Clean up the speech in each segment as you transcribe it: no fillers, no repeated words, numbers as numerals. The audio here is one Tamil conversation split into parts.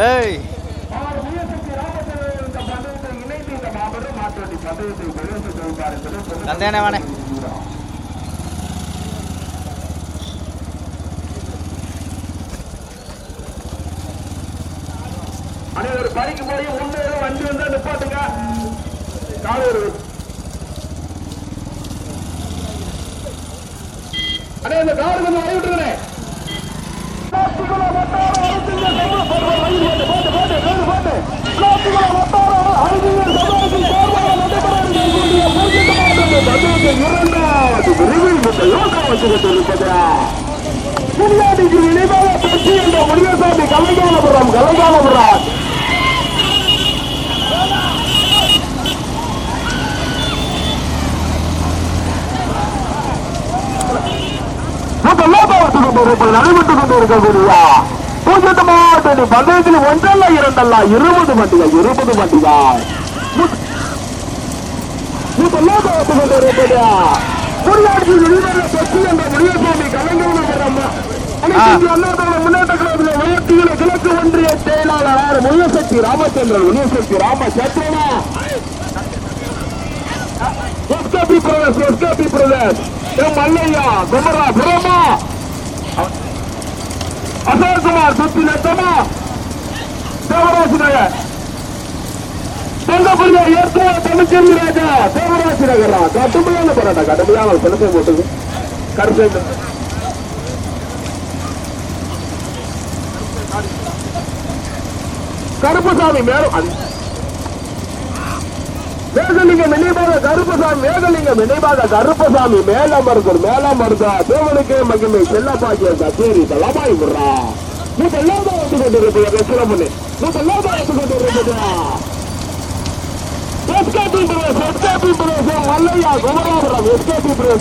ஏய் தந்தேனே வானே ஒரு பணிக்கு போய் முன்னே வண்டி வந்தா நிப்பாட்டுங்க. காலூர் அண்ணே இந்த காரு கொஞ்சம் வழி விட்டுருங்க. முனியசாமி கலைகாலபுரம் நடைபெற்றுக் கொண்டிருக்கக்கூடிய பூஜ்ஜியமாவட்ட பந்தயத்தில் ஒன்றல்ல இரண்டல்ல 20 வண்டிகள் 20 வண்டிகள் முனியசாமி கலைஞர் முன்னேற்ற கழகத்தில் வளர்ச்சியில கிழக்கு ஒன்றிய செயலாளர் முனியசக்தி ராமச்சந்திரன் எஸ்கேபி பிரதர்ஸ் மல்லையா குமரா புரமா அசோக்குமார் சுத்தி லட்சமா தேவராஜ் நகர் தங்கப்புரியா ஏற்கனவே தமிழ்ச்செல்வி ராஜா தேவராஜ் நகரா கடுமையான போராட்டம் கடுமையான செலுத்த போட்டது கருத்து கருப்பசாமி மேகலிங்கம் நினைவாக கருப்பசாமி மேலமருதர் தேவனுக்கே மகிமை செல்லப்பாக்கிய கச்சேரி தலமாய் விடுறா நீங்க வந்து கொண்டிருப்பீங்க சிறப்பு மல்லையா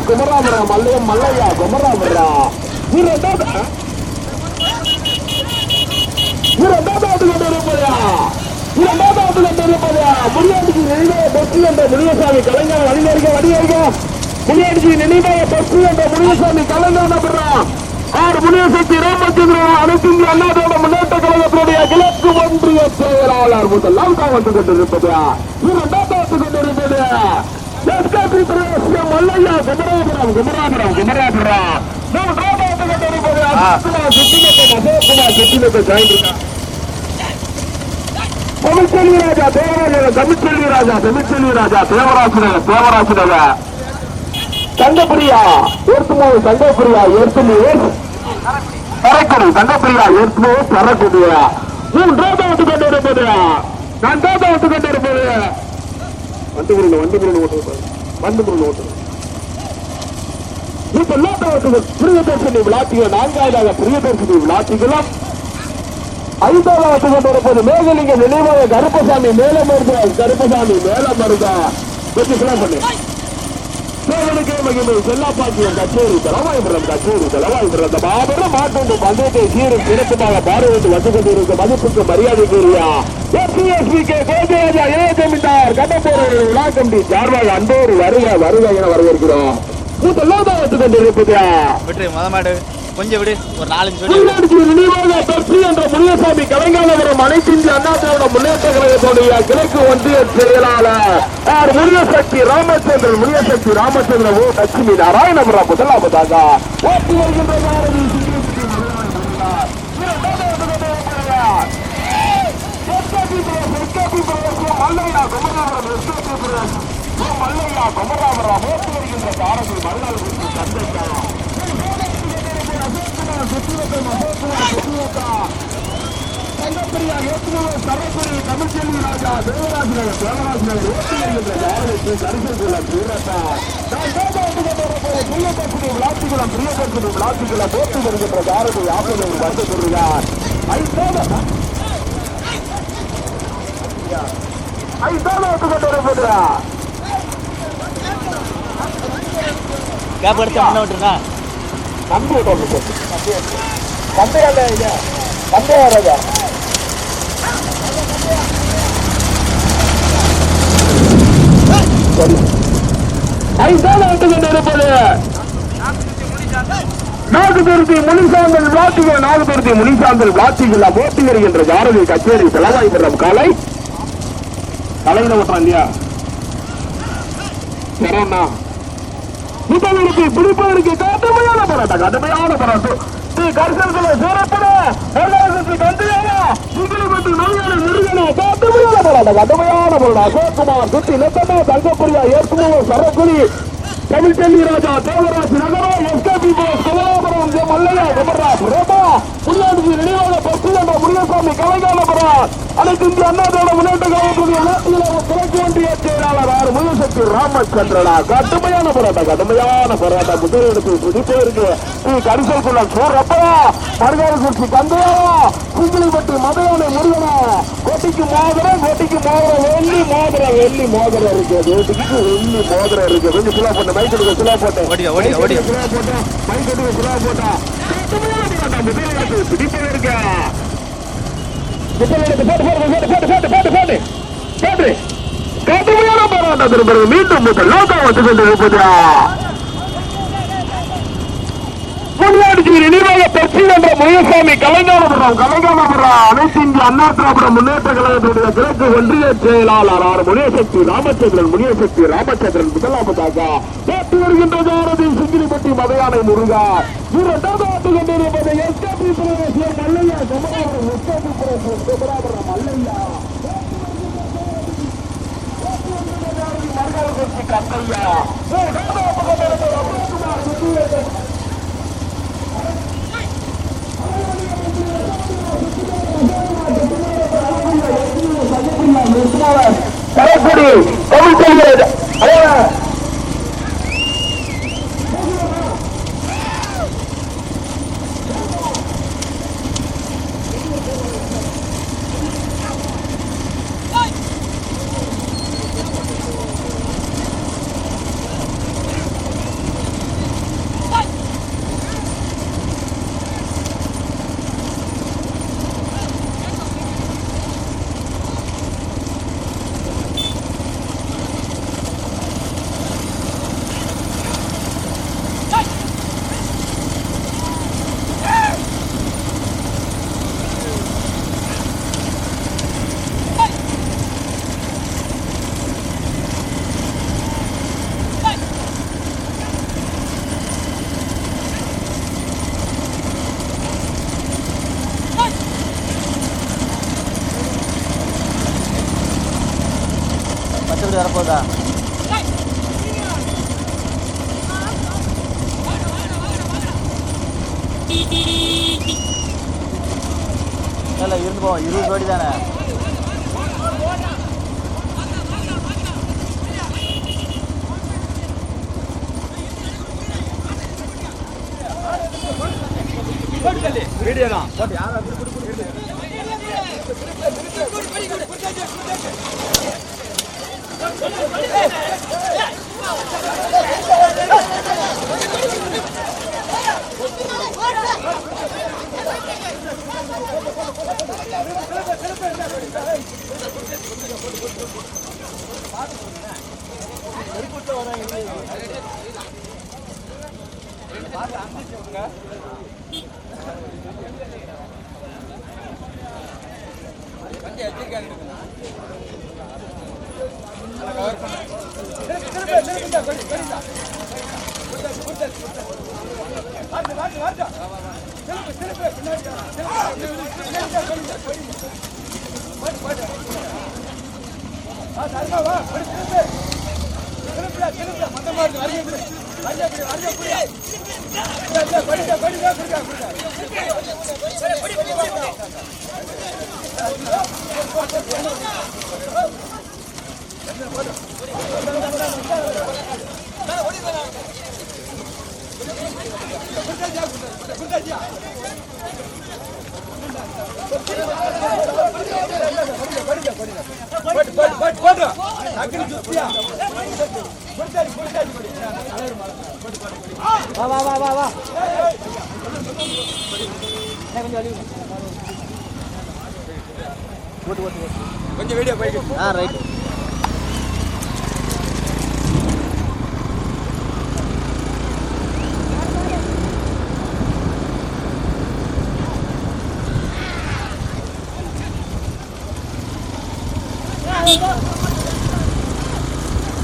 குமராபுரம் மல்லையா குமராபுரம் முனியசாமி கலைஞர் முனியசாமி கலைஞர் முனியசக்தி ராமச்சந்திரன் அனைத்து இந்திய அண்ணாதிராவிட முன்னேற்ற கழகத்தினுடைய கிழக்கு ஒன்றிய செயலாளர் முதலாம் வந்து கொண்டிருப்பது மல்லையா குமராபுரம் தமிழ்ச்செல்வி ராஜா தேவராஜ் நகர் தங்கப்பிரியா தரக்கூடிய மூன்றாவது கொண்டிருப்பது நான்காவது கொண்டிருப்பது வண்டு பிரியதர்ஷினி விளாத்திகள் 4வது பிரியதர்ஷினி விளாத்திகளும் 5வது கொண்டிருப்பது மேகலிங்க நினைவாக கருப்பசாமி மேலமருதா பண்ணு தேவனுக்கே மகிமை செல்லாப்பாக்கியம் கச்சேரி தலவாய்புரம் மாபெரும் மாட்டு பந்தயத்தை சீரும் சிறப்புமாக பார்வையிட்டு வந்து கொண்டிருக்கும் மதிப்புக்கு மரியாதைக்குரியா கோஜராஜா ஜமீன்தார் கட்டப்போர் விழா கம்பி சார்பாக அன்போடு வருக என வரவேற்கிறோம். முனியசாமி கலைஞானபுரம் அனைத்து இந்திய அண்ணா திராவிட முன்னேற்ற கழகத்துடைய கிழக்கு ஒன்றிய செயலாளர் முனியசக்தி ராமச்சந்திரன் ஓ லட்சுமி நாராயணபுரம் முதலாவதாக ஓட்டி வருகின்ற மல்லையா குமராபுரம் ஓட்டி வருகின்ற காரத்தில் மறுநாள் சந்தைக்கா தங்கப்படியா ஏற்றுமதி சரஸ்வரி தமிழ்ச்செல்வி ராஜா தேவராஜ் நகர் ஓட்டி வருகின்ற யாருக்கு கரிசல் குளம் வீரத்தா பிரியப்பட்டு விளாத்திக்குளம் போட்டி வருகின்ற யாருக்கு யாப்பது வந்து சொல்கிறார் நாகதுர்த்தி முனிசாந்தல் விளாத்திகள் போட்டி வருகின்ற ஜாரதி கச்சேரி செலவாய் பெறும் காலை தலையில ஓட்டுறான் இல்லையா சரவண்ணா முதலுக்கு பிடிப்பதற்கு கடுமையான போராட்டம் கரிசல்களை சேரப்பட கடுமையான போராட்டம் அசோக்குமார் சுத்தி லட்சமா தங்கப்படியா ஏற்றுமதி சரக்குடி தமிழ்ச்செல்வி ராஜா தேவராஜ் நகரம் எஸ்கேபி கமலாபுரம் மல்லையா கமர்ராஜ் ரோபா முன்னாடி நினைவாக பஸ்ட் என்ற முருகசாமி கலைஞானபுரம் அனைத்து இந்திய அண்ணாதிராவிட முன்னேற்ற கழகத்துடைய கிழக்கு ஒன்றிய செயலாளர் முயசக்தி ராமச்சந்திரனா கடுமையான போராட்டம் முதலிடத்தில் துடிப்பே இருக்கு கரிசல் குள்ள சூரப்பா மருகால குறிச்சி கந்தையாவா குங்கிலிப்பட்டி மதையானை முருகனா கோட்டிக்கு மோதிரம் வெள்ளி மோதிரம் இருக்கு வெள்ளி மோதிரம் இருக்கு கொஞ்சம் சிலா போட்ட மைக் எடுக்க சிலா போட்டேன் மைக் எடுக்க சிலா போட்டா முதலிடத்தில் துடிப்பே இருக்கு கடுமையான போராட்டத்திற்கு பிறகு மீண்டும் லோகம் வந்து கொண்டிருப்பதா முன்னாடி நினைவாக பற்றி என்ற முயசாமி கலைஞானபுரம் அனைத்து இந்திய அண்ணா திராவிட முன்னேற்ற கழகத்துடைய கிழக்கு ஒன்றிய செயலாளர் முனியசக்தி ராமச்சந்திரன் முதலாவதாக போட்டி வருகின்ற ஜாரதி சிங்கிலிப்பட்டி மதையானை முருகா இரண்டாவது ஆட்டு கொண்டிருப்பது எஸ்கேபி பிரதேசம் மல்லையா கமலாபுரம் மல்லையா கரைக்குடி தமிழ்ச்செல்வி வரப்போதா இல்லை இருந்து போவோம் 20 கோடி தானே வீடியோ தான் மொத்தமா கொஞ்சம் வீடியோ போயிட்டு ரைட்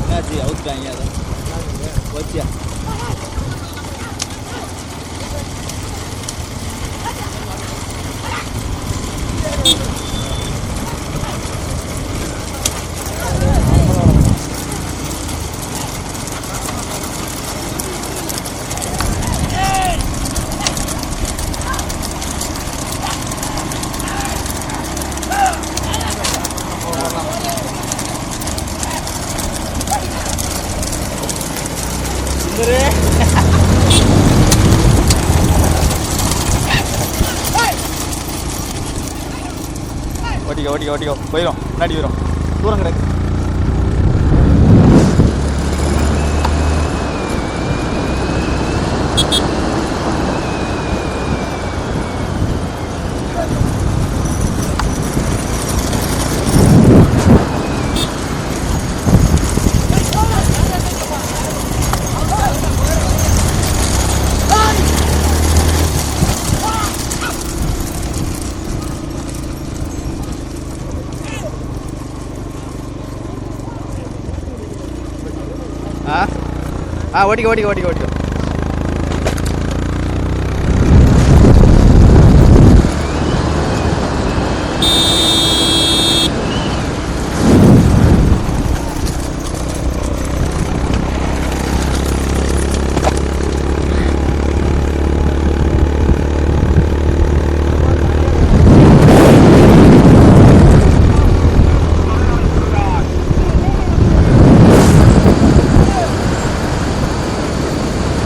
என்னாச்சு அவுத்துட்டாங்க அதை வச்சியா ஓட்டிக்கோ போயிடும் முன்னாடி வரும் தூரம் கிடக்கு ஓட்டிக்கோ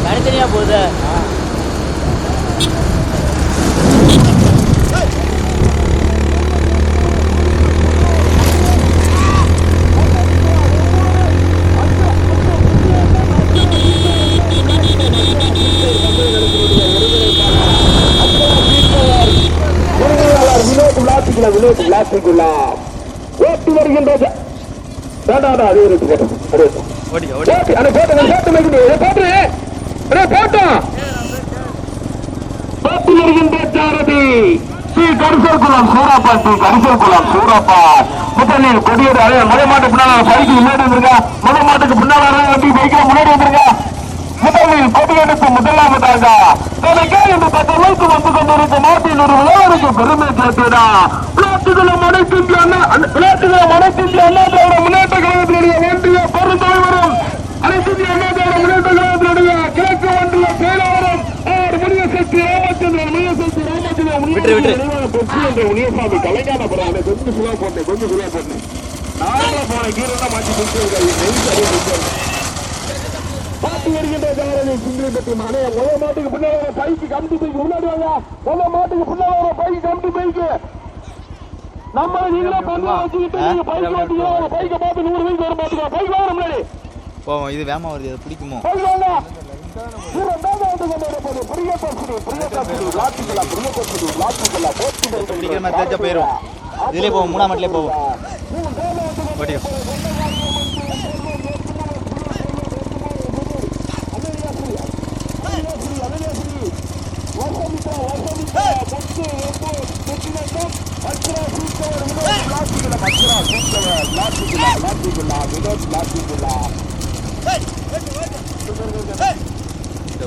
தனித்தனியா போகுது ஓட்டி வருகின்றது முதலில் கொடியேறு முதல் மாட்டு பின்னால் பைக்கு முன்னாடி வந்துருங்க முதல் மாட்டுக்கு பின்னால் வண்டி பைக்கில் முன்னாடி வந்துருங்க முதலில் கொடியெடுத்து முதலாவதாக இந்த பக்கமைக்கு வந்து கொண்டிருக்கும் மாட்டின் ஒரு விளையாடுக்கு பெருமை கேட்டதா விளையாட்டுகளும் அனைத்திந்திய அண்ணா திராவிட முன்னேற்ற கழகத்தினுடைய ஒன்றிய பெருந்தலைவரும் அனைத்திந்திய அண்ணா திராவிட முன்னேற்ற கழகத்தினுடைய கிழக்கு ஒன்றிய செயலாளரும் முனியசக்தி ராமச்சந்திரன் முனியசாமி கலைஞான படம் கொஞ்சம் சுலா போட்டேன் நாளில் போன கீரை மாற்றி பாட்டு வருகின்ற சிங்கிலிப்பட்டி மனைய முதல் மாட்டுக்கு பின்னாடி பைக்கு கம்பி பைக்கு முன்னாடி வாங்க முதல் மாட்டுக்கு பின்னாடி பைக்கு கம்பி பைக்கு நம்ம நீங்களே பண்ண வச்சுக்கிட்டு நீங்க பைக் ஓட்டிங்க பைக்கை பார்த்து 100 வயசு வர மாட்டுங்க பைக் வாங்க முன்னாடி போவோம். இது வேமா வருது, அது பிடிக்குமோ? பைக் வாங்க பிடிக்கிற மாதிரி தெரிஞ்சா போயிடும். இதுலேயே போவோம், 3ஆம் மாட்டிலே போவோம். ஓட்டிக்கோ.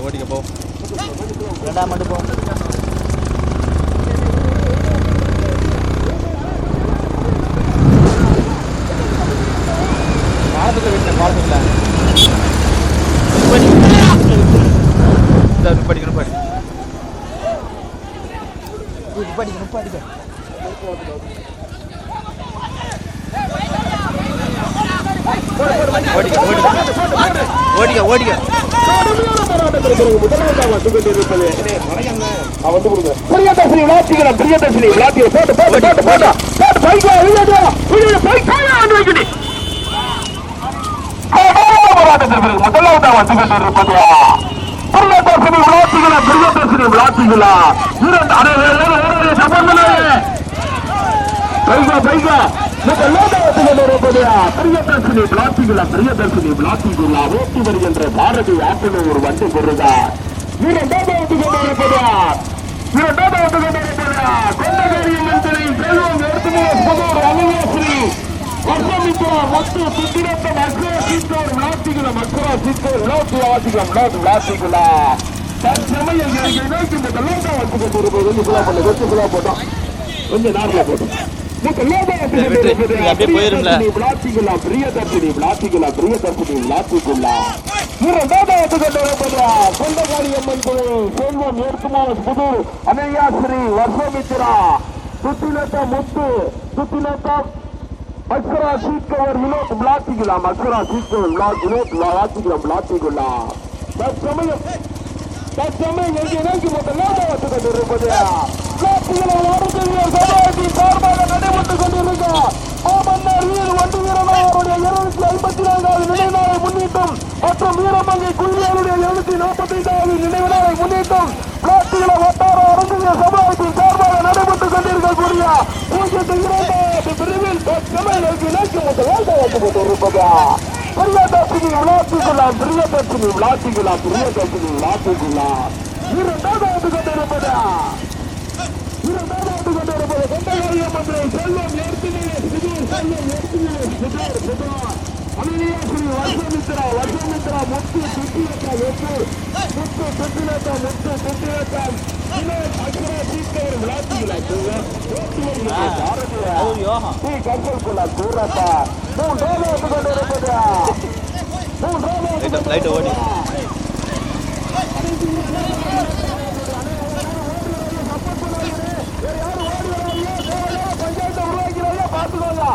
ஓட்டிக்க போ. 2ஆம் மாட்டு போ. பாலத்துக்கு வீட்டில் நிப்பாட்டிக்க ஓடிக்க பிரியதர்சினி விளாத்திகுலா ஓட்டி வருகின்ற பாரதி ஆப்பிள் ஒரு வண்டி பொருதா இரண்டாவது கொண்டகாரியம் என்பதை செல்வம் எடுத்து வர்ஷமித்ரா மொத்த சுத்திரத்தன் அக்ரா சீத்தோர் விளாத்திகுல மக்ரா சீத்தோர் விளாத்திகுலா தற்சமயம் நோக்கி இந்த கல்லூட்டா வந்து கொண்டு வரும்போது கொஞ்சம் புலா போட்டோம் கொஞ்சம் நார்லா போட்டோம் பிரியதர்சினி விளாத்திகுலா இரண்டாவது கொண்டகாரி அம்மன் செல்வம் ஏற்குமார் புதூர் அனையாஸ்ரீ வர்ஷமித்ரா சுத்திலத்தா முத்து சுத்திலத்தா அக்ஷரா சீட்கவர் வினோத் விளாத்திகுலாம் அக்ஷரா சீட்கவர் வினோத் விளாத்திகுலா தற்சமயம் எங்கே நோக்கி முதலாக வந்து கொண்டிருப்பது சார்பாக நடைபெற்றுக் கொண்டிருக்க மாமன்னர் வீர் வண்டி வீரனாருடைய 254வது நினைவு நாளை முன்னிட்டும் மற்றும் வீரமங்கை குயிலியாருடைய 245வது நினைவு நாளை முன்னிட்டும் பிளாஸ்டிகள வட்டார அரசியல் சமுதாயத்தின் சார்பாக நடைபெற்றுக் கொண்டிருக்கக்கூடிய 02வது பிரிவில் தற்சமயம் எங்கே நோக்கி முதலாக வந்து கொண்டிருப்பது பிரியதர்சினி விளாத்திகுலா இரண்டாவது கொண்டிருப்பது கொண்டகாரியம் மன்றை செல்வம் ஏற்கிலே அனிலியாஸ்ரீ வர்ஷமித்ரா முத்து சுத்திலத்தா அக்ஷரா சீட்கவர் விளாத்திகுலா கல்குலா சூரத்தா மூன்றாவது கொண்டிருப்பது லைட் ஓடி பஞ்சாயத்தை உருவாக்கிறாயா பார்த்துக்கோங்க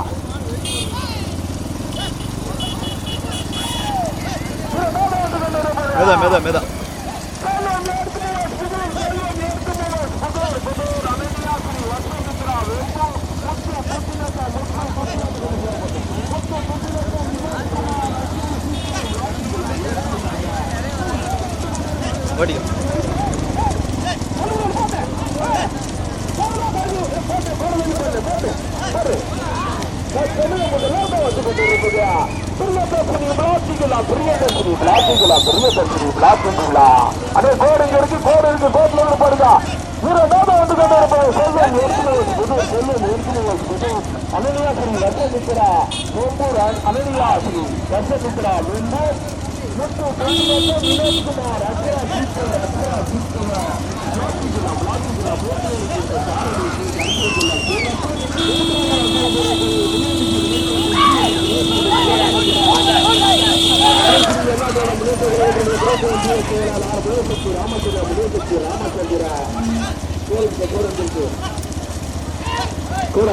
மேதா ஓடிக்க அதே கோடு இங்க இருக்கு கோடுல பாருங்க இரண்டாவது வந்து கொண்டிருப்பது செல்வம் அனலியாஸ்ரீ வர்ஷமித்ரா நோம்பூர் அனலியாஸ்ரீ வர்ஷமித்ரா நோம்பூர் முத்து வினோத்குமார் அக்ஷரா சீட்கவர் ராமச்சந்திர கூட